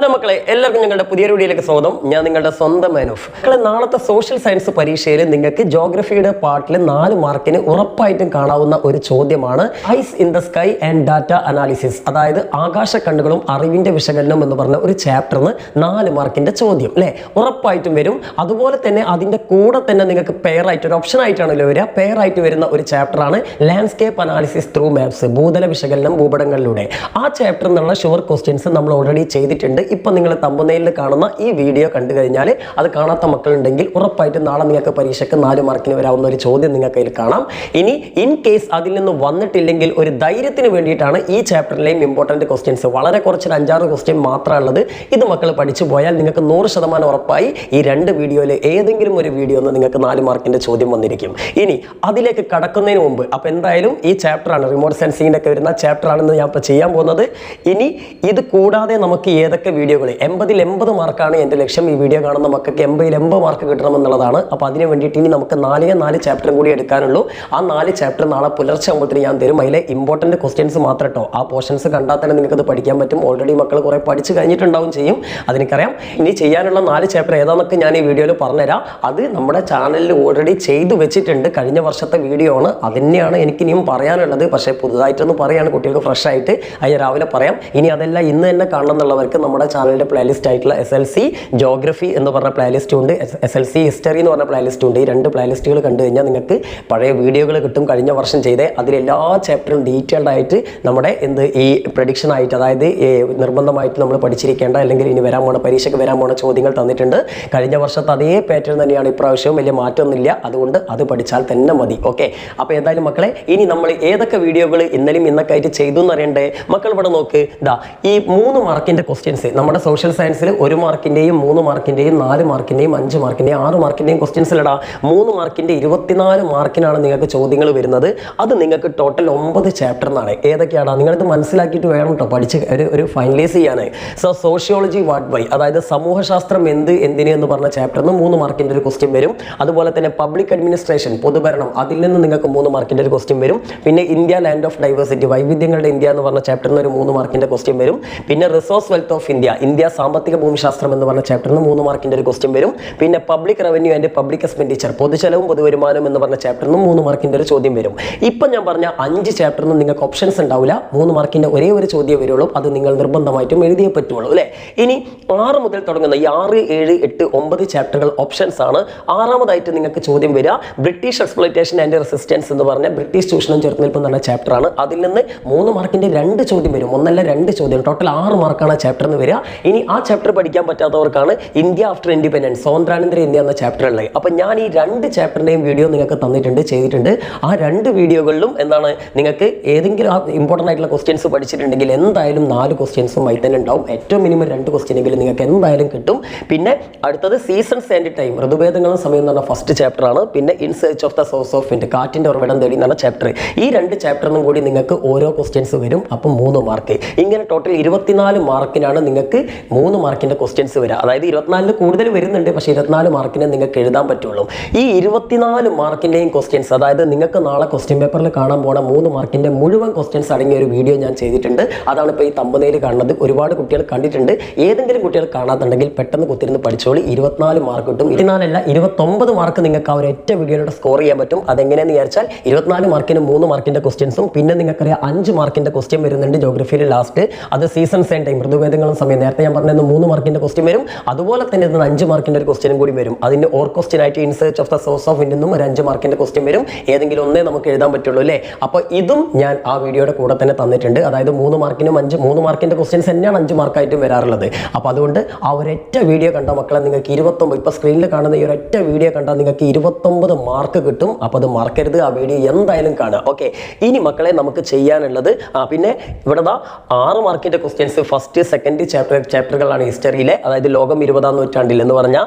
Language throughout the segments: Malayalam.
ഹലോ മക്കളെ, എല്ലാവർക്കും ഞങ്ങളുടെ പുതിയ വീഡിയോയിലേക്ക് സ്വാഗതം. ഞാൻ നിങ്ങളുടെ സ്വന്തം മാനോഫ്. മക്കളെ, നാളത്തെ സോഷ്യൽ സയൻസ് പരീക്ഷയിൽ നിങ്ങൾക്ക് ജോഗ്രഫിയുടെ പാർട്ടിൽ 4 മാർക്കിന് ഉറപ്പായിട്ടും കാണാവുന്ന ഒരു ചോദ്യമാണ് eyes in the sky and data analysis. അതായത് ആകാശ കണ്ണുകളും അറിവിന്റെ വിശകലനം എന്ന് പറഞ്ഞ ഒരു ചാപ്റ്ററിന് 4 മാർക്കിന്റെ ചോദ്യം അല്ലേ, ഉറപ്പായിട്ടും വരും. അതുപോലെ തന്നെ അതിന്റെ കൂടെ തന്നെ നിങ്ങൾക്ക് പെയറായിട്ട് ഒരു ഓപ്ഷൻ ആയിട്ടാണല്ലോ വരിക. പെയറായിട്ട് വരുന്ന ഒരു ചാപ്റ്ററാണ് ലാൻഡ്സ്കേപ്പ് അനാലിസിസ് ത്രൂ മാപ്സ്, ഭൂതല വിശകലനം ഭൂപടങ്ങളിലൂടെ. ആ ചാപ്റ്ററിൽ നിന്നുള്ള ഷുവർ ക്വസ്റ്റ്യൻസ് നമ്മൾ ഓൾറെഡി ചെയ്തിട്ടുണ്ട്. ഇപ്പൊ നിങ്ങൾ തമ്പനെയിൽ കാണുന്ന ഈ വീഡിയോ കണ്ടു കഴിഞ്ഞാൽ അത് കാണാത്ത മക്കളുണ്ടെങ്കിൽ ഉറപ്പായിട്ടും നാളെ നിങ്ങൾക്ക് പരീക്ഷയ്ക്ക് 4 മാർക്കിന് വരാവുന്ന ഒരു ചോദ്യം നിങ്ങൾക്ക് അതിൽ കാണാം. ഇനി ഇൻ കേസ് അതിൽ നിന്ന് വന്നിട്ടില്ലെങ്കിൽ ഒരു ധൈര്യത്തിന് വേണ്ടിയിട്ടാണ് ഈ ചാപ്റ്ററിലെയും ഇമ്പോർട്ടന്റ് ക്വസ്റ്റ്യൻസ്, വളരെ കുറച്ച് 5-6 ക്വസ്റ്റ്യൻ മാത്രമുള്ളത്. ഇത് മക്കൾ പഠിച്ചു പോയാൽ നിങ്ങൾക്ക് 100% ഉറപ്പായി ഈ 2 വീഡിയോയിൽ ഏതെങ്കിലും ഒരു വീഡിയോ നിങ്ങൾക്ക് 4 മാർക്കിന്റെ ചോദ്യം വന്നിരിക്കും. ഇനി അതിലേക്ക് കടക്കുന്നതിന് മുമ്പ് അപ്പോൾ എന്തായാലും ഈ ചാപ്റ്ററാണ്, റിമോട്ട് സെൻസിങ്ങിൻ്റെ ഒക്കെ വരുന്ന ചാപ്റ്ററാണെന്ന് ഞാൻ ഇപ്പോൾ ചെയ്യാൻ പോകുന്നത്. ഇനി ഇത് കൂടാതെ നമുക്ക് ഏതൊക്കെ വീഡിയോകൾ 80 മാർക്കാണ് എൻ്റെ ലക്ഷ്യം. ഈ വീഡിയോ കാണുന്ന മക്കൾക്ക് 80 മാർക്ക് കിട്ടണമെന്നുള്ളതാണ്. അപ്പോൾ അതിന് വേണ്ടിയിട്ട് ഇനി നമുക്ക് 4 ചാപ്റ്ററും കൂടി എടുക്കാനുള്ളൂ. ആ 4 ചാപ്റ്റർ നാളെ പുലർച്ചെ ആകുമ്പോഴത്തേന് ഞാൻ തരും. അതിലെ ഇമ്പോർട്ടൻറ്റ് ക്വസ്റ്റ്യൻസ് മാത്രം കേട്ടോ. ആ പോർഷൻസ് കണ്ടാൽ തന്നെ നിങ്ങൾക്കത് പഠിക്കാൻ പറ്റും. ഓൾറെഡി മക്കൾ കുറേ പഠിച്ച് കഴിഞ്ഞിട്ടുണ്ടാവും ചെയ്യും, അതെനിക്കറിയാം. ഇനി ചെയ്യാനുള്ള 4 ചാപ്റ്റർ ഏതാണെന്നൊക്കെ ഞാൻ ഈ വീഡിയോയിൽ പറഞ്ഞുതരാം. അത് നമ്മുടെ ചാനലിൽ ഓൾറെഡി ചെയ്തു വെച്ചിട്ടുണ്ട്. കഴിഞ്ഞ വർഷത്തെ വീഡിയോ ആണ്. അതുതന്നെയാണ് എനിക്കിനിയും പറയാനുള്ളത്. പക്ഷേ പുതുതായിട്ടൊന്ന് പറയാണ് കുട്ടികൾക്ക് ഫ്രഷ് ആയിട്ട്. അത് രാവിലെ പറയാം. ഇനി അതെല്ലാം ഇന്ന് തന്നെ കാണണം എന്നുള്ളവർക്ക് നമ്മുടെ ചാനലിൻ്റെ പ്ലേലിസ്റ്റ് ആയിട്ടുള്ള SLC ജോഗ്രഫി എന്ന് പറഞ്ഞ പ്ലേലിസ്റ്റ് ഉണ്ട്, SLC ഹിസ്റ്ററി എന്ന് പറഞ്ഞ പ്ലേലിസ്റ്റ് ഉണ്ട്. ഈ 2 പ്ലേലിസ്റ്റുകൾ കണ്ടു കഴിഞ്ഞാൽ നിങ്ങൾക്ക് പഴയ വീഡിയോകൾ കിട്ടും. കഴിഞ്ഞ വർഷം ചെയ്തേ അതിലെല്ലാ ചാപ്റ്ററും ഡീറ്റെയിൽഡ് ആയിട്ട് നമ്മുടെ ഈ പ്രഡിക്ഷൻ ആയിട്ട്, അതായത് നിർബന്ധമായിട്ട് നമ്മൾ പഠിച്ചിരിക്കേണ്ട അല്ലെങ്കിൽ ഇനി വരാൻ പോണ പരീക്ഷയ്ക്ക് വരാൻ പോണ ചോദ്യങ്ങൾ തന്നിട്ടുണ്ട്. കഴിഞ്ഞ വർഷത്തെ അതേ പാറ്റേൺ തന്നെയാണ് ഇപ്രാവശ്യവും, വലിയ മാറ്റമൊന്നുമില്ല. അതുകൊണ്ട് അത് പഠിച്ചാൽ തന്നെ മതി. ഓക്കെ, അപ്പോൾ എന്തായാലും മക്കളെ, ഇനി നമ്മൾ ഏതൊക്കെ വീഡിയോകൾ ഇന്നലെയും ഇന്നൊക്കെ ആയിട്ട് ചെയ്തു എന്നറിയണ്ടേ? മക്കൾ ഇവിടെ നോക്ക്, ഈ 3 മാർക്കിന്റെ ക്വസ്റ്റ്യൻസ് നമ്മുടെ സോഷ്യൽ സയൻസിൽ 1 മാർക്കിന്റെയും 3 മാർക്കിന്റെയും 4 മാർക്കിന്റെയും 5 മാർക്കിന്റെയും 6 മാർക്കിന്റെയും ക്വസ്റ്റ്യൻസ് ഇടാ. 3 മാർക്കിന്റെ 24 മാർക്കിനാണ് നിങ്ങൾക്ക് ചോദ്യങ്ങൾ വരുന്നത്. അത് നിങ്ങൾക്ക് ടോട്ടൽ 9 ചാപ്റ്ററിനാണ്. ഏതൊക്കെയാണ് നിങ്ങളിത് മനസ്സിലാക്കിയിട്ട് വേണം കേട്ടോ പഠിച്ച് ഒരു ഫൈനലൈസ് ചെയ്യാൻ. സോഷ്യോളജി വാട്ട് ബൈ, അതായത് സമൂഹശാസ്ത്രം എന്തിന് എന്ന് പറഞ്ഞ ചാപ്റ്ററിന് 3 മാർക്കിന്റെ ഒരു ക്വസ്റ്റ്യൻ വരും. അതുപോലെ തന്നെ പബ്ലിക് അഡ്മിനിസ്ട്രേഷൻ, പൊതുഭരണം, അതിൽ നിന്ന് നിങ്ങൾക്ക് 3 മാർക്കിന്റെ ഒരു ക്വസ്റ്റ്യൻ വരും. പിന്നെ ഇന്ത്യ ലാൻഡ് ഓഫ് ഡൈവേഴ്സിറ്റി, വൈവിധ്യങ്ങളുടെ ഇന്ത്യ എന്ന് പറഞ്ഞ ചാപ്റ്ററിന് ഒരു 3 മാർക്കിന്റെ ക്വസ്റ്റ്യൻ വരും. പിന്നെ റിസോഴ്സ് വെൽത്ത് ഓഫ് ഇന്ത്യ സാമ്പത്തിക ഭൂമിശാസ്ത്രം എന്ന് പറഞ്ഞ ചാപ്റ്ററിന് 3 മാർക്കിന്റെ ഒരു ക്വസ്റ്റ്യൻ വരും. പിന്നെ public revenue and public expenditure, പൊതുചെലവും പൊതുവരുമാനം എന്ന് പറഞ്ഞ ചാപ്റ്ററിന് 3 മാർക്കിന്റെ ഒരു ചോദ്യം വരും. ഇപ്പം ഞാൻ പറഞ്ഞ 5 ചാപ്റ്ററിനും നിങ്ങൾക്ക് ഓപ്ഷൻസ് ഉണ്ടാവില്ല. 3 മാർക്കിന്റെ ഒരേ ഒരു ചോദ്യം വരുള്ളൂ. അത് നിങ്ങൾ നിർബന്ധമായിട്ടും എഴുതിയേ പറ്റുള്ളൂ അല്ലേ. ഇനി 6 മുതൽ തുടങ്ങുന്ന ഈ 6, 7, 8, 9 ചാപ്റ്ററുകൾ ഓപ്ഷൻസ് ആണ്. 6ാമതായിട്ട് നിങ്ങൾക്ക് ചോദ്യം വരിക ബ്രിട്ടീഷ് എക്സ്പ്ലോയിറ്റേഷൻ ആൻഡ് റെസിസ്റ്റൻസ് എന്ന് പറഞ്ഞ ബ്രിട്ടീഷ് ചൂഷണം ചെറുത്തുനിൽപ്പ് എന്ന ചാപ്റ്ററാണ്. അതിൽ നിന്ന് 3 മാർക്കിന്റെ 2 ചോദ്യം വരും. ഒന്നല്ല 2 ചോദ്യം, ടോട്ടൽ 6 മാർക്കാണ് ആ ചാപ്റ്ററിന് വരിക. ഇനി ആ ചാപ്റ്റർ പഠിക്കാൻ പറ്റാത്തവർക്കാണ് ഇന്ത്യ ആഫ്റ്റർ ഇൻഡിപെൻഡൻസ്, സ്വാതന്ത്ര്യാനന്തര ഇന്ത്യ എന്ന ചാപ്റ്റർ ഉള്ളത്. അപ്പം ഞാൻ ഈ 2 ചാപ്റ്ററിൻ്റെയും വീഡിയോ നിങ്ങൾക്ക് തന്നിട്ടുണ്ട്, ചെയ്തിട്ടുണ്ട്. ആ 2 വീഡിയോകളിലും എന്താണ് നിങ്ങൾക്ക് ഏതെങ്കിലും ആ ഇമ്പോർട്ടൻ്റ് ആയിട്ടുള്ള ക്വസ്റ്റ്യൻസ് പഠിച്ചിട്ടുണ്ടെങ്കിൽ എന്തായാലും 4 ക്വസ്റ്റ്യൻസും ആയി തന്നെ ഉണ്ടാവും. ഏറ്റവും മിനിമം 2 ക്വസ്റ്റ്യനെങ്കിലും നിങ്ങൾക്ക് എന്തായാലും കിട്ടും. പിന്നെ അടുത്തത് സീസൺസ് ആൻഡ് ടൈം, ഋതുഭേദങ്ങളും സമയം എന്ന് പറഞ്ഞ ഫസ്റ്റ് ചാപ്റ്ററാണ്. പിന്നെ in search of the source of wind, കാറ്റിൻ്റെ ഉറവിടം തേടി എന്ന ചാപ്റ്റർ. ഈ 2 ചാപ്റ്ററിനും കൂടി നിങ്ങൾക്ക് ഓരോ ക്വസ്റ്റ്യൻസ് വരും. അപ്പം 3 മാർക്ക്. ഇങ്ങനെ ടോട്ടൽ 24 മാർക്കിനാണ് നിങ്ങൾക്ക് 3 മാർക്കിന്റെ ക്വസ്റ്റ്യൻസ് വരിക. അതായത് 24 കൂടുതൽ വരുന്നുണ്ട്, പക്ഷേ 24 മാർക്കിനെ നിങ്ങൾക്ക് എഴുതാൻ പറ്റുള്ളൂ. ഈ 24 മാർക്കിന്റെയും ക്വസ്റ്റ്യൻസ്, അതായത് നിങ്ങൾക്ക് നാളെ ക്വസ്റ്റ്യൻ പേപ്പറിൽ കാണാൻ പോണ 3 മാർക്കിന്റെ മുഴുവൻ ക്വസ്റ്റ്യൻസ് അടങ്ങിയ ഒരു വീഡിയോ ഞാൻ ചെയ്തിട്ടുണ്ട്. അതാണ് ഇപ്പോൾ ഈ തമ്പനയിൽ കാണുന്നത്. ഒരുപാട് കുട്ടികൾ കണ്ടിട്ടുണ്ട്. ഏതെങ്കിലും കുട്ടികൾ കാണാത്തുണ്ടെങ്കിൽ പെട്ടെന്ന് കുത്തിരുന്ന് പഠിച്ചോളി. 24 മാർക്ക് കിട്ടും. 24 അല്ല 29 മാർക്ക് നിങ്ങൾക്ക് ആ ഒരൊറ്റ വീഡിയോയിലൂടെ സ്കോർ ചെയ്യാൻ പറ്റും. അതെങ്ങനെയെന്ന് വിചാരിച്ചാൽ 24 മാർക്കിന് 3 മാർക്കിന്റെ ക്വസ്റ്റ്യൻസും പിന്നെ നിങ്ങൾക്കറിയാം 5 മാർക്കിന്റെ ക്വസ്റ്റ്യൻ വരുന്നുണ്ട് ജോഗ്രഫിയിൽ ലാസ്റ്റ്. അത് സീസൺസ് ആൻഡ് ടൈം, ഋതുഭേദങ്ങളും സമയം. നേരത്തെ ഞാൻ പറഞ്ഞത് 3 മാർക്കിന്റെ ക്വസ്റ്റ്യൻ വരും. അതുപോലെ തന്നെ ഇതിന് 5 മാർക്കിന്റെ ഒരു ക്വസ്റ്റ്യനും കൂടി വരും. അതിന്റെ ഓർ ക്വസ്റ്റ്യൻ ആയിട്ട് in search of the source of wind എന്നും ഒരു 5 മാർക്കിന്റെ ക്വസ്റ്റ്യൻ വരും. ഏതെങ്കിലും ഒന്നേ നമുക്ക് എഴുതാൻ പറ്റുള്ളൂ അല്ലേ. അപ്പോൾ ഇതും ഞാൻ ആ വീഡിയോയുടെ കൂടെ തന്നെ തന്നിട്ടുണ്ട്. അതായത് 3 മാർക്കിനും 3 മാർക്കിന്റെ ക്വസ്റ്റ്യൻസ് തന്നെയാണ് 5 മാർക്കായിട്ടും വരാറുള്ളത്. അപ്പോൾ അതുകൊണ്ട് ആ ഒരൊറ്റ വീഡിയോ കണ്ടാൽ മക്കളെ നിങ്ങൾക്ക് 29, ഇപ്പോൾ സ്ക്രീനിൽ കാണുന്ന ഈ ഒരൊറ്റ വീഡിയോ കണ്ടാൽ നിങ്ങൾക്ക് 29 മാർക്ക് കിട്ടും. അപ്പോൾ അത് മറക്കരുത്, ആ വീഡിയോ എന്തായാലും കാണുക. ഓക്കെ, ഇനി മക്കളെ നമുക്ക് ചെയ്യാനുള്ളത് പിന്നെ ഇവിടെ 6 മാർക്കിന്റെ ക്വസ്റ്റ്യൻസ് ഫസ്റ്റ്, സെക്കൻഡ് ചാപ്റ്ററുകളാണ് ഹിസ്റ്ററിയിലെ. അതായത് ലോകം 20-ാം നൂറ്റാണ്ടിൽ എന്ന് പറഞ്ഞാൽ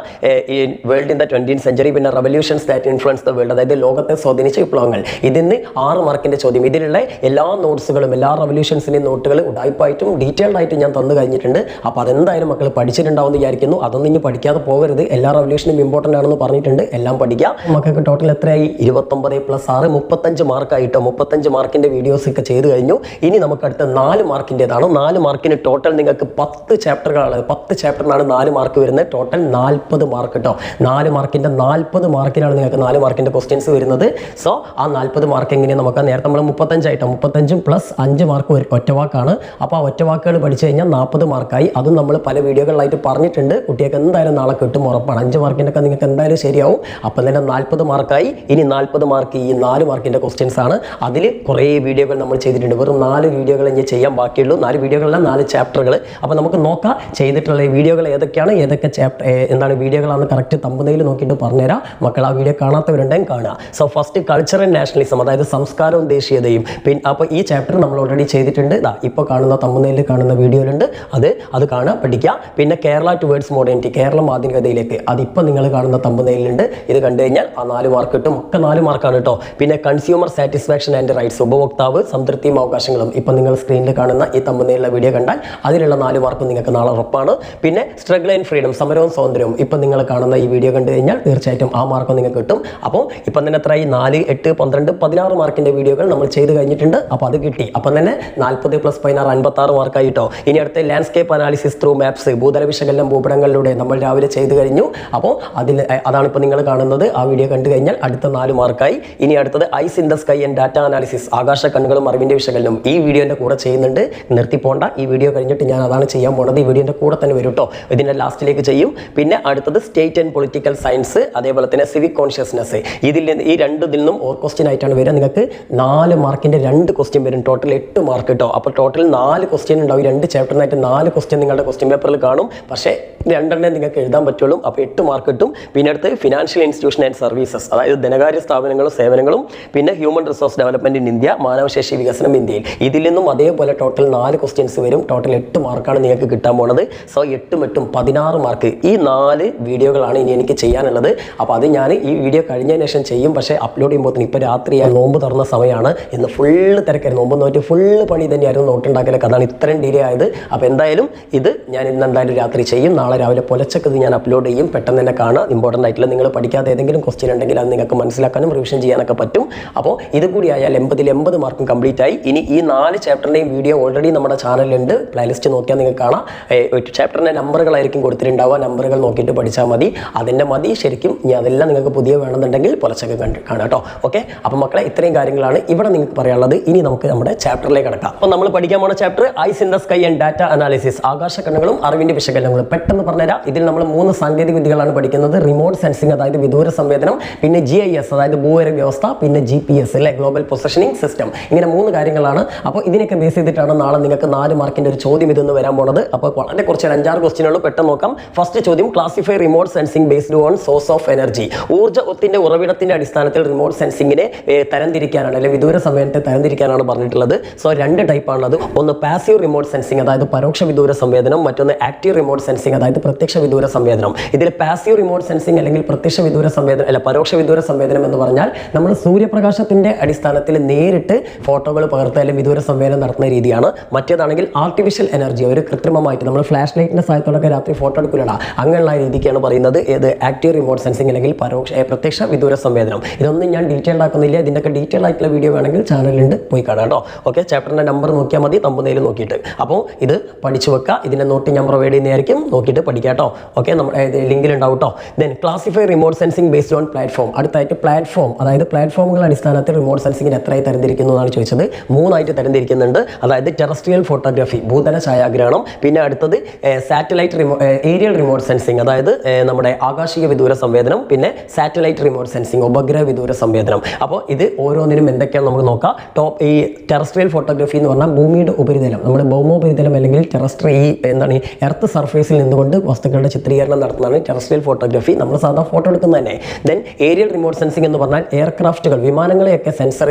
ഈ world in the 20th century. പിന്നെ revolutions that influence the world, അതായത് ലോകത്തെ സ്വാധീനിച്ച വിപ്ലവങ്ങൾ. ഇതിന് 6 മാർക്കിന്റെ ചോദ്യം. ഇതിലുള്ള എല്ലാ നോട്ട്സുകളും, എല്ലാ റെവല്യൂഷൻസിന്റെയും നോട്ടുകൾ ഉടായ്പായിട്ടും ഡീറ്റെയിൽഡ് ആയിട്ട് ഞാൻ തന്നു കഴിഞ്ഞിട്ടുണ്ട്. അപ്പോൾ അതെന്തായാലും മക്കൾ പഠിച്ചിട്ടുണ്ടാവും വിചാരിക്കുന്നു. അതൊന്നും ഇനി പഠിക്കാതെ പോകരുത്. എല്ലാ റെവല്യൂഷനും ഇമ്പോർട്ടൻ്റ് ആണെന്ന് പറഞ്ഞിട്ടുണ്ട്. എല്ലാം പഠിക്കുക. മക്കൾക്ക് ടോട്ടൽ എത്രയായി? 29 + 6 35 മാർക്കായിട്ടോ. 35 മാർക്കിന്റെ വീഡിയോസ് ഒക്കെ ചെയ്ത് കഴിഞ്ഞു. ഇനി നമുക്ക് അടുത്ത 4 മാർക്കിൻ്റെതാണ്. 4 മാർക്കിന് ടോട്ടൽ നിങ്ങൾക്ക് 10 10 ചാപ്റ്ററുകളാണ്. 10 ചാപ്റ്ററിനാണ് 4 മാർക്ക് വരുന്നത്. ടോട്ടൽ 40 മാർക്ക് കേട്ടോ. 4 മാർക്കിൻ്റെ 40 മാർക്കിനാണ് നിങ്ങൾക്ക് 4 മാർക്കിൻ്റെ ക്വസ്റ്റ്യൻസ് വരുന്നത്. സോ ആ 40 മാർക്ക് എങ്ങനെയാണ് നമുക്ക് നേരത്തെ നമ്മൾ 35 35 പ്ലസ് 5 മാർക്ക് ഒറ്റവാക്കാണ്. അപ്പോൾ ആ ഒറ്റവാക്കുകൾ പഠിച്ചു കഴിഞ്ഞാൽ 40 മാർക്കായി. അതും നമ്മൾ പല വീഡിയോകളിലായിട്ട് പറഞ്ഞിട്ടുണ്ട്. കുട്ടികൾക്ക് എന്തായാലും നാളെ കിട്ടും ഉറപ്പാണ്. 5 മാർക്കിൻ്റെ ഒക്കെ നിങ്ങൾക്ക് എന്തായാലും ശരിയാവും. അപ്പം തന്നെ 40 മാർക്കായി. ഇനി 40 മാർക്ക് ഈ 4 മാർക്കിൻ്റെ ക്വസ്റ്റ്യൻസ് ആണ്. അതിൽ കുറേ വീഡിയോകൾ നമ്മൾ ചെയ്തിട്ടുണ്ട്. വെറും 4 വീഡിയോകൾ ഇനി ചെയ്യാൻ ബാക്കിയുള്ളൂ. 4 വീഡിയോകളല്ല, 4 ചാപ്റ്ററുകൾ. അപ്പോൾ നമുക്ക് നോക്കാം ചെയ്തിട്ടുള്ള വീഡിയോകൾ ഏതൊക്കെയാണ്, ഏതൊക്കെ എന്താണ് വീഡിയോകളാണെന്ന് കറക്റ്റ് തമ്പനെയിൽ നോക്കിയിട്ട് പറഞ്ഞുതരാം. മക്കൾ ആ വീഡിയോ കാണാത്തവരുണ്ടെങ്കിൽ കാണുക. So first culture and nationalism, അതായത് സംസ്കാരവും ദേശീയതയും. പിന്നെ അപ്പോൾ ഈ ചാപ്റ്റർ നമ്മൾ ഓൾറെഡി ചെയ്തിട്ടുണ്ട്. ഇപ്പോൾ കാണുന്ന തമ്പനെയിൽ കാണുന്ന വീഡിയോയിലുണ്ട്. അത് കാണുക, പഠിക്കുക. പിന്നെ കേരള ടുവേർഡ്സ് മോഡേണിറ്റി, കേരളം ആധുനികതയിലേക്ക്, അതിപ്പോൾ നിങ്ങൾ കാണുന്ന തമ്പനെയിലുണ്ട്. ഇത് കണ്ടു കഴിഞ്ഞാൽ ആ 4 മാർക്ക് കിട്ടും. ഒക്കെ 4 മാർക്കാണ് കേട്ടോ. പിന്നെ കൺസ്യൂമർ സാറ്റിസ്ഫാക്ഷൻ ആൻഡ് റൈറ്റ്സ്, ഉപഭോക്താവ് സംതൃപ്തിയും അവകാശങ്ങളും. ഇപ്പം നിങ്ങൾ സ്ക്രീനിൽ കാണുന്ന ഈ തമ്പനെയിലുള്ള വീഡിയോ കണ്ടാൽ അതിലുള്ള 4 മാർക്ക് നിങ്ങൾക്ക് നാളെ ഉറപ്പാണ്. പിന്നെ സ്ട്രഗിൾ ആൻഡ് ഫ്രീഡം, സമരവും സ്വാതന്ത്ര്യവും. ഇപ്പം നിങ്ങൾ കാണുന്ന ഈ വീഡിയോ കണ്ടു കഴിഞ്ഞാൽ തീർച്ചയായിട്ടും ആ മാർക്ക് നിങ്ങൾക്ക് കിട്ടും. അപ്പോൾ ഇപ്പം തന്നെ എത്രയായി? 4, 8, 12, 16 മാർക്കിൻ്റെ വീഡിയോകൾ നമ്മൾ ചെയ്ത് കഴിഞ്ഞിട്ടുണ്ട്. അപ്പോൾ അത് കിട്ടി. അപ്പം തന്നെ 40 + 16 56 മാർക്കായിട്ടോ. ഇനി അടുത്ത ലാൻഡ്സ്കേപ്പ് അനാലിസിസ് ത്രൂ മാപ്സ്, ഭൂതല വിശകലനം ഭൂപടങ്ങളിലൂടെ നമ്മൾ രാവിലെ ചെയ്ത് കഴിഞ്ഞു. അപ്പോൾ അതാണ് ഇപ്പോൾ നിങ്ങൾ കാണുന്നത്. ആ വീഡിയോ കണ്ടു കഴിഞ്ഞാൽ അടുത്ത 4 മാർക്കായി. ഇനി അടുത്തത് eyes in the sky and data analysis, ആകാശ കണ്ണുകളും അറിവിൻ്റെ വിശകലനം. ഈ വീഡിയോൻ്റെ കൂടെ ചെയ്യുന്നുണ്ട്. നിർത്തിപ്പോണ്ട, ഈ വീഡിയോ കഴിഞ്ഞിട്ട് ഞാൻ അതാണ് ചെയ്യാൻ പോകുന്നത്. ഈ വീഡിയോൻ്റെ കൂടെ തന്നെ വരും കേട്ടോ. ഇതിൻ്റെ ലാസ്റ്റിലേക്ക് ചെയ്യും. പിന്നെ അടുത്തത് സ്റ്റേറ്റ് ആൻഡ് പൊളിറ്റിക്കൽ സയൻസ്, അതേപോലെ തന്നെ സിവിക് കോൺഷ്യസ്നസ്. ഇതിൽ ഈ 2 നിന്നും ക്വസ്റ്റ്യൻ ആയിട്ടാണ് വരിക. നിങ്ങൾക്ക് 4 മാർക്കിൻ്റെ 2 ക്വസ്റ്റ്യൻ വരും. ടോട്ടൽ 8 മാർക്ക് കേട്ടോ. അപ്പോൾ ടോട്ടൽ 4 ക്വസ്റ്റ്യൻ ഉണ്ടാവും. 2 ചാപ്റ്ററിനായിട്ട് 4 ക്വസ്റ്റ്യൻ നിങ്ങളുടെ ക്വസ്റ്റ്യൻ പേപ്പറിൽ കാണും. പക്ഷേ 2 നിങ്ങൾക്ക് എഴുതാൻ പറ്റുള്ളൂ. അപ്പോൾ 8 മാർക്ക് കിട്ടും. പിന്നെ അടുത്ത് ഫിനാൻഷ്യൽ ഇൻസ്റ്റിറ്റ്യൂഷൻ ആൻഡ് സർവീസസ്, അതായത് ധനകാര്യ സ്ഥാപനങ്ങളും സേവനങ്ങളും. പിന്നെ human resource development in India, മാനവശേഷി വികസനം ഇന്ത്യയിൽ. ഇതിൽ നിന്നും അതേപോലെ ടോട്ടൽ 4 ക്വസ്റ്റ്യൻസ് വരും. ടോട്ടൽ 8 മാർക്കാണ് നിങ്ങൾക്ക് കിട്ടാൻ പോകുന്നത്. So 8 × 8 16 mark. ഈ 4 വീഡിയോകളാണ് ഇനി എനിക്ക് ചെയ്യാനുള്ളത്. അപ്പോൾ അത് ഞാൻ ഈ വീഡിയോ കഴിഞ്ഞതിന് ശേഷം ചെയ്യും. പക്ഷേ അപ്ലോഡ് ചെയ്യുമ്പോൾ ഇപ്പോൾ രാത്രിയായി, നോമ്പ് തുറന്ന സമയമാണ്. ഇന്ന് ഫുള്ള് തിരക്കായിരുന്നു. നോമ്പ് നോറ്റ് ഫുള്ള് പണി തന്നെയായിരുന്നു. നോട്ടുണ്ടാക്കലൊക്കെ അതാണ് ഇത്രയും ഡിലേ ആയത്. അപ്പോൾ എന്തായാലും ഇത് ഞാൻ ഇന്ന് എന്തായാലും രാത്രി ചെയ്യും. നാളെ രാവിലെ പുലച്ചക്ക് ഇത് ഞാൻ അപ്ലോഡ് ചെയ്യും. പെട്ടെന്ന് തന്നെ കാണാം. ഇമ്പോർട്ടൻ്റ് ആയിട്ടുള്ള നിങ്ങൾ പഠിക്കാത്ത ഏതെങ്കിലും ക്വസ്റ്റ്യൻ ഉണ്ടെങ്കിൽ അത് നിങ്ങൾക്ക് മനസ്സിലാക്കാനും റിവിഷൻ ചെയ്യാനൊക്കെ പറ്റും. അപ്പോൾ ഇത് കൂടി ആയാൽ 80 മാർക്കും കംപ്ലീറ്റ് ആയി. ഇനി ഈ 4 ചാപ്റ്ററിൻ്റെയും വീഡിയോ ഓൾറെഡി നമ്മുടെ ചാനലിലുണ്ട്. പ്ലേലിസ്റ്റ് നോക്കിയാൽ നിങ്ങൾക്ക് കാണാം. ചാപ്റ്ററിൻ്റെ നമ്പറുകളായിരിക്കും കൊടുത്തിട്ടുണ്ടാവുക. നമ്പറുകൾ നോക്കിയിട്ട് പഠിച്ചാൽ മതി. അതിൻ്റെ മതി ശരിക്കും. ഇനി അതെല്ലാം നിങ്ങൾക്ക് പുതിയ വേണമെന്നുണ്ടെങ്കിൽ പുലച്ചക്ക് കാണാം കേട്ടോ. ഓക്കെ, അപ്പോൾ മക്കളെ ഇത്രയും കാര്യങ്ങളാണ് ഇവിടെ നിങ്ങൾക്ക് പറയാനുള്ളത്. ഇനി നമുക്ക് നമ്മുടെ ചാപ്റ്ററിലേക്ക് കിടക്കാം. അപ്പോൾ നമ്മൾ പഠിക്കാൻ പോകുന്ന chapter eyes in the sky and data analysis, ആകാശ കണ്ണുകളും അറിവിൻ്റെ വിശകലനങ്ങളും. പെട്ടെന്ന് പറഞ്ഞുതരാം. ഇതിൽ നമ്മൾ 3 സാങ്കേതിക വിദ്യകളാണ് പഠിക്കുന്നത്. റിമോട്ട് സെൻസിങ്, അതായത് വിദൂര സംവേദനം. പിന്നെ GIS, അതായത് ഭൂവര വ്യവസ്ഥ. പിന്നെ GPS, അല്ലെ ഗ്ലോബൽ പൊസിഷനിങ് സിസ്റ്റം. ഇങ്ങനെ 3 കാര്യങ്ങളാണ്. അപ്പോൾ ഇതിനൊക്കെ ബേസ് ചെയ്തിട്ടാണ് നാളെ നിങ്ങൾക്ക് 4 മാർക്കിൻ്റെ ഒരു ചോദ്യം ഇതൊന്ന് വരാൻ പോകുന്നത്. അപ്പോൾ വളരെ കുറച്ച് 5-6 ക്വസ്റ്റ്യനുകൾ പെട്ടെന്ന് നോക്കാം. ഫസ്റ്റ് ചോദ്യം, classify remote sensing based on source of energy. ഊർജ്ജത്തിന്റെ ഉറവിടത്തിന്റെ അടിസ്ഥാനത്തിൽ റിമോട്ട് സെൻസിങ്ങിനെ തരംതിരിക്കാനാണ്, അല്ലെങ്കിൽ വിദൂര സംവേദനത്തെ തരംതിരിക്കാനാണ് പറഞ്ഞിട്ടുള്ളത്. സോ 2 ടൈപ്പാണുള്ളത്. ഒന്ന് പാസീവ് റിമോട്ട് സെൻസിങ്, അതായത് പരോക്ഷ വിദൂര സംവേദനം. മറ്റൊന്ന് ആക്റ്റീവ് റിമോട്ട് സെൻസിങ്, അതായത് പ്രത്യക്ഷ വിദൂര സംവേദനം. ഇതിൽ പാസീവ് റിമോട്ട് സെൻസിങ് അല്ലെങ്കിൽ പ്രത്യക്ഷ വിദൂര സംവേദനം, അല്ല പരോക്ഷ വിദൂര സംവേദനം എന്ന് പറഞ്ഞാൽ നമ്മൾ സൂര്യപ്രകാശത്തിന്റെ അടിസ്ഥാനത്തിൽ നേരിട്ട് ഫോട്ടോകൾ പകർത്തുക അല്ലെങ്കിൽ വിദൂര സംവേദനം നടത്തുന്ന രീതിയാണ്. മറ്റേതാണെങ്കിൽ ആർട്ടിഫിഷ്യൽ എനർജി, ഒരു കൃത്രിമമായിട്ട് നമ്മൾ ഫ്ലാഷ് ലൈറ്റിന്റെ സഹായത്തോടൊക്കെ രാത്രി ഫോട്ടോ എടുക്കില്ല, അങ്ങനെയുള്ള രീതിക്കാണ് പറയുന്നത്. ഏത് ആക്റ്റീവ് റിമോട്ട് സെൻസിങ് അല്ലെങ്കിൽ പ്രത്യക്ഷ വിദൂര സംവേദനം. ഇതൊന്നും ഞാൻ ഡീറ്റെയിൽഡ് ആക്കുന്നില്ല. ഇതിൻ്റെയൊക്കെ ഡീറ്റെയിൽ ആയിട്ടുള്ള വീഡിയോ വേണമെങ്കിൽ ചാനലുണ്ട്, പോയി കാണാം കേട്ടോ. ഓക്കെ, ചാപ്റ്ററിന്റെ നമ്പർ നോക്കിയാൽ മതി, തമ്പനെയിൽ നോക്കിയിട്ട്. അപ്പോൾ ഇത് പഠിച്ചു വെക്കുക. ഇതിന്റെ നോട്ട് ഞാൻ പ്രൊവൈഡ് ചെയ്യുന്നതായിരിക്കും, നോക്കിയിട്ട് പഠിക്കാം കേട്ടോ. ഓക്കെ, നമ്മുടെ ലിങ്കിൽ ഉണ്ടാവും കേട്ടോ. Then classify remote sensing based on platform. അടുത്തായിട്ട് പ്ലാറ്റ്ഫോം, അതായത് പ്ലാറ്റ്ഫോമുകളുടെ അടിസ്ഥാനത്തിൽ റിമോട്ട് സെൻസിങ്ങിന് എത്രയായി തരംതിരിക്കുന്നു എന്നാണ് ചോദിച്ചത്. 3 ആയിട്ട് തരംതിരിക്കുന്നുണ്ട്. അതായത് ടെറസ്ട്രിയൽ ഫോട്ടോഗ്രാഫി, ഭൂതല ഛായാഗ്രഹണം. പിന്നെ അടുത്തത് സാറ്റലൈറ്റ് ഏരിയൽ റിമോട്ട് സെൻസിങ്, അതായത് നമ്മുടെ ആകാശിക വിദൂര സംവേദനം. പിന്നെ സാറ്റലൈറ്റ് റിമോട്ട് സെൻസിങ്, ഉപഗ്രഹ വിദൂര സംവേദനം. അപ്പോൾ ഇത് ഓരോന്നിനും എന്തൊക്കെയാണ് നമുക്ക് നോക്കാം. ഈ ടെറസ്ട്രിയൽ ഫോട്ടോഗ്രാഫി എന്ന് പറഞ്ഞാൽ ഭൂമിയുടെ ഉപരിതലം, നമ്മുടെ ഭൗമോപരിതലം അല്ലെങ്കിൽ എന്താണ് എർത്ത് സർഫേസിൽ നിന്നുകൊണ്ട് വസ്തുക്കളുടെ ചിത്രീകരണം നടത്തുന്നതാണ് ടെറസ്ട്രിയൽ ഫോട്ടോഗ്രാഫി. നമ്മൾ സാധാരണ ഫോട്ടോ എടുക്കുന്നത് തന്നെ. ദെൻ ഏരിയൽ റിമോട്ട് സെൻസിങ് എന്ന് പറഞ്ഞാൽ എയർക്രാഫ്റ്റുകൾ, വിമാനങ്ങളെയൊക്കെ സെൻസർ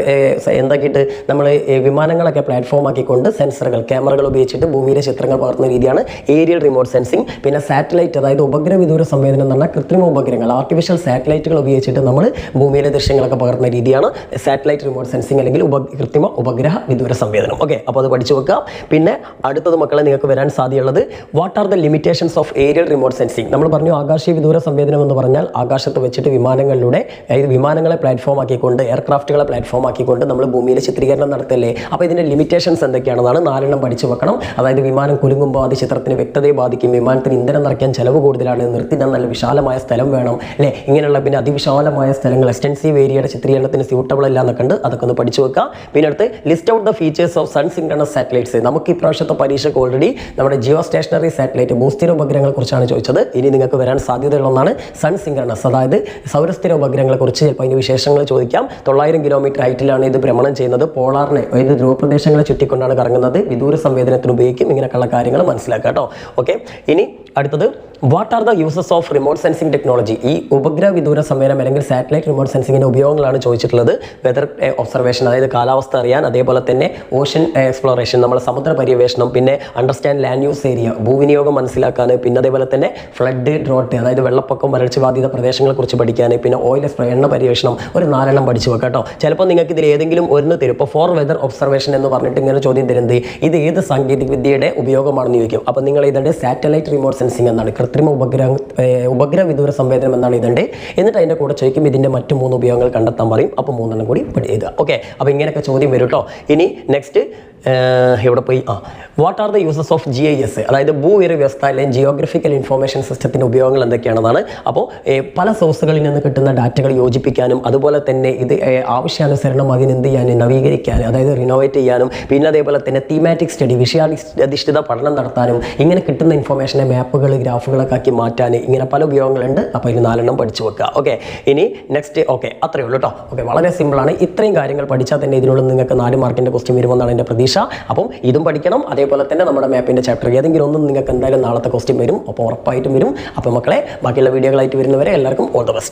എന്താക്കിയിട്ട് നമ്മൾ വിമാനങ്ങളൊക്കെ പ്ലാറ്റ്ഫോം ആക്കിക്കൊണ്ട് സെൻസറുകൾ, ക്യാമറകൾ ഉപയോഗിച്ചിട്ട് ഭൂമിയിലെ ചിത്രങ്ങൾ പകർത്തുന്ന രീതിയാണ് ഏരിയൽ റിമോട്ട് സെൻസിങ്. പിന്നെ സാറ്റലൈറ്റ്, അതായത് ഉപഗ്രഹ വിദൂര സംവേദനം എന്ന് പറഞ്ഞാൽ കൃത്രിമ ഉപഗ്രഹങ്ങൾ, ആർട്ടിഫിഷ്യൽ സാറ്റലൈറ്റുകൾ ഉപയോഗിച്ചിട്ട് നമ്മൾ ഭൂമിയിലെ ദൃശ്യങ്ങളൊക്കെ പകർത്തുന്ന രീതിയാണ് സാറ്റലൈറ്റ് റിമോട്ട് സെൻസിങ് അല്ലെങ്കിൽ കൃത്രിമ ഉപഗ്രഹ വിദൂര സംവേദനം. ഓക്കെ, അപ്പോൾ അത് പഠിച്ചു വെക്കുക. പിന്നെ അടുത്തത് മക്കളെ നിങ്ങൾക്ക് വരാൻ സാധ്യതയുള്ളത് what are the limitations of of aerial remote sensing. നമ്മൾ പറഞ്ഞു ആകാശീയ വിദൂര സംവേദനം എന്ന് പറഞ്ഞാൽ ആകാശത്ത് വെച്ചിട്ട് വിമാനങ്ങളിലൂടെ, അതായത് വിമാനങ്ങളെ പ്ലാറ്റ്ഫോം ആക്കിക്കൊണ്ട്, എയർക്രാഫ്റ്റുകളെ പ്ലാറ്റ്ഫോം ആക്കിക്കൊണ്ട് നമ്മൾ ഭൂമിയിൽ ചിത്രീകരണം നടത്തല്ലേ. അപ്പോൾ ഇതിൻ്റെ ലിമിറ്റേഷൻസ് എന്തൊക്കെയാണെന്നാണ് 4 പഠിച്ചു വെക്കണം. അതായത് വിമാനം കുലുങ്ങുമ്പോൾ അത് ചിത്രത്തിന് വ്യക്തതയെ ബാധിക്കും, വിമാനത്തിന് ഇന്ധനം നിറയ്ക്കാൻ ചെലവ് കൂടുതലാണ്, നിർത്തിയിടാൻ നല്ല വിശാലമായ സ്ഥലം വേണം അല്ലേ, ഇങ്ങനെയുള്ള പിന്നെ അതിവിശാലമായ സ്ഥലങ്ങൾ, എക്സ്റ്റൻസീവ് ഏരിയയുടെ ചിത്രീകരണത്തിന് സ്യൂട്ടബിൾ അല്ല എന്നൊക്കെ ഉണ്ട്. അതൊക്കെ ഒന്ന് പഠിച്ചു വെക്കുക. പിന്നെ അടുത്ത് list out the features of sun synchronous satellites. നമുക്ക് ഇപ്രാവശ്യത്തെ പരീക്ഷയ്ക്ക് ഓൾറെഡി നമ്മുടെ ജിയോ സ്റ്റേഷനറി സാറ്റലൈറ്റ് ഭൂസ്ഥിര ഉപഗ്രഹങ്ങളെ കുറിച്ചാണ് ചോദിച്ചത്. ഇനി നിങ്ങൾക്ക് വരാൻ സാധ്യതയുള്ള ഒന്നാണ് സൺ സിൻക്രണസ്, അതായത് സൗരസ്ഥിര ഉപഗ്രഹങ്ങളെ കുറിച്ച് ചിലപ്പോൾ അതിൻ്റെ വിശേഷങ്ങൾ ചോദിക്കാം. 900 കിലോമീറ്റർ ഹൈറ്റിലാണ് ഇത് ഭ്രമണം ചെയ്യുന്നത്. പോളാറിനെ, അതായത് ധ്രുവപ്രദേശങ്ങളെ ചുറ്റിക്കൊണ്ടാണ് കറങ്ങുന്നത്. വിദൂര സംവേദനത്തിന് ഉപയോഗിക്കും. ഇങ്ങനെയൊക്കെയുള്ള കാര്യങ്ങൾ മനസ്സിലാക്കുക കേട്ടോ. ഓക്കെ, ഇനി അടുത്തത് what are the uses of remote sensing technology. ഈ ഉപഗ്രഹ വിദൂര സംവേദനം അല്ലെങ്കിൽ സാറ്റലൈറ്റ് റിമോട്ട് സെൻസിങ്ങിൻ്റെ ഉപയോഗങ്ങളാണ് ചോദിച്ചിട്ടുള്ളത്. വെതർ ഒബ്സർവേഷൻ, അതായത് കാലാവസ്ഥ അറിയാൻ, അതേപോലെ തന്നെ ഓഷൻ എക്സ്പ്ലോറേഷൻ, നമ്മുടെ സമുദ്ര പര്യവേഷണം, പിന്നെ അണ്ടർസ്റ്റാൻഡ് ലാൻഡ് യൂസ് ഏരിയ, ഭൂവിനിയോഗം മനസ്സിലാക്കാൻ, പിന്നെ അതേപോലെ തന്നെ ഫ്ലഡ്, ഡ്രോട്ട്, അതായത് വെള്ളപ്പൊക്കം, വരൾച്ച ബാധിത പ്രദേശങ്ങളെ കുറിച്ച് പഠിക്കാൻ, പിന്നെ ഓയിൽ എണ്ണ പര്യവേഷണം. ഒരു 4 പഠിച്ചു വെക്കാം കേട്ടോ. ചിലപ്പോൾ നിങ്ങൾക്ക് ഇതിൽ ഏതെങ്കിലും ഒന്ന് തരും. ഇപ്പോൾ ഫോർ വെതർ ഒബ്സർവേഷൻ എന്ന് പറഞ്ഞിട്ട് ഇങ്ങനെ ചോദ്യം തരുന്നത് ഇത് ഏത് സാങ്കേതിക വിദ്യയുടെ ഉപയോഗമാണെന്ന് ചോദിക്കും. അപ്പോൾ നിങ്ങൾ ഇതിൻ്റെ സാറ്റലൈറ്റ് റിമോട്ട് സെൻസിങ് എന്നാണ്, കൃത്രിമ ഉപഗ്രഹ വിദൂര സംവേദനം എന്നാണ് ഇതിൻ്റെ. എന്നിട്ട് അതിൻ്റെ കൂടെ ചോദിക്കും ഇതിൻ്റെ മറ്റ് 3 ഉപയോഗങ്ങൾ കണ്ടെത്താൻ പറയും. അപ്പോൾ 3 കൂടി എഴുതുക. ഓക്കെ, അപ്പോൾ ഇങ്ങനെയൊക്കെ ചോദ്യം വരും കേട്ടോ. ഇനി നെക്സ്റ്റ് ഇവിടെ പോയി what are the uses of GIS, അതായത് ഭൂവിവര വ്യവസ്ഥ അല്ലെങ്കിൽ ജിയോഗ്രഫിക്കൽ ഇൻഫോർമേഷൻ സിസ്റ്റത്തിൻ്റെ ഉപയോഗങ്ങൾ എന്തൊക്കെയാണെന്നാണ്. അപ്പോൾ പല സോഴ്സുകളിൽ നിന്ന് കിട്ടുന്ന ഡാറ്റകൾ യോജിപ്പിക്കാനും, അതുപോലെ തന്നെ ഇത് ആവശ്യാനുസരണം അതിനെന്ത് ചെയ്യാനും, നവീകരിക്കാനും, അതായത് റിനോവേറ്റ് ചെയ്യാനും, പിന്നെ അതേപോലെ തന്നെ തീമാറ്റിക് സ്റ്റഡി, വിഷയാധിഷ്ഠിത പഠനം നടത്താനും, ഇങ്ങനെ കിട്ടുന്ന ഇൻഫോർമേഷനെ മാപ്പുകൾ, ഗ്രാഫുകളൊക്കെ ആക്കി മാറ്റാൻ, ഇങ്ങനെ പല ഉപയോഗങ്ങളുണ്ട്. അപ്പോൾ ഇതിൽ 4 പഠിച്ചു വെക്കുക. ഓക്കെ, ഇനി നെക്സ്റ്റ്. ഓക്കെ, അത്രയേ ഉള്ളൂ കേട്ടോ. ഓക്കെ, വളരെ സിമ്പിളാണ്. ഇത്രയും കാര്യങ്ങൾ പഠിച്ചാൽ തന്നെ ഇതിനുള്ള നിങ്ങൾക്ക് 4 മാർക്കിൻ്റെ ക്വസ്റ്റ്യൻ വരുമെന്നാണ് എൻ്റെ പ്രതീക്ഷ. അപ്പം ഇതും പഠിക്കണം. അതേപോലെ തന്നെ നമ്മുടെ മാപ്പിൻ്റെ ചാപ്റ്റർ ഏതെങ്കിലും ഒന്നും നിങ്ങൾക്ക് എന്തായാലും നാളത്തെ ക്വസ്റ്റ്യൻ വരും. അപ്പോൾ ഉറപ്പായിട്ടും വരും. അപ്പോൾ മക്കളെ, ബാക്കിയുള്ള വീഡിയോകളായിട്ട് വരുന്നവരെ എല്ലാവർക്കും ഓൾ ദ ബെസ്റ്റ്.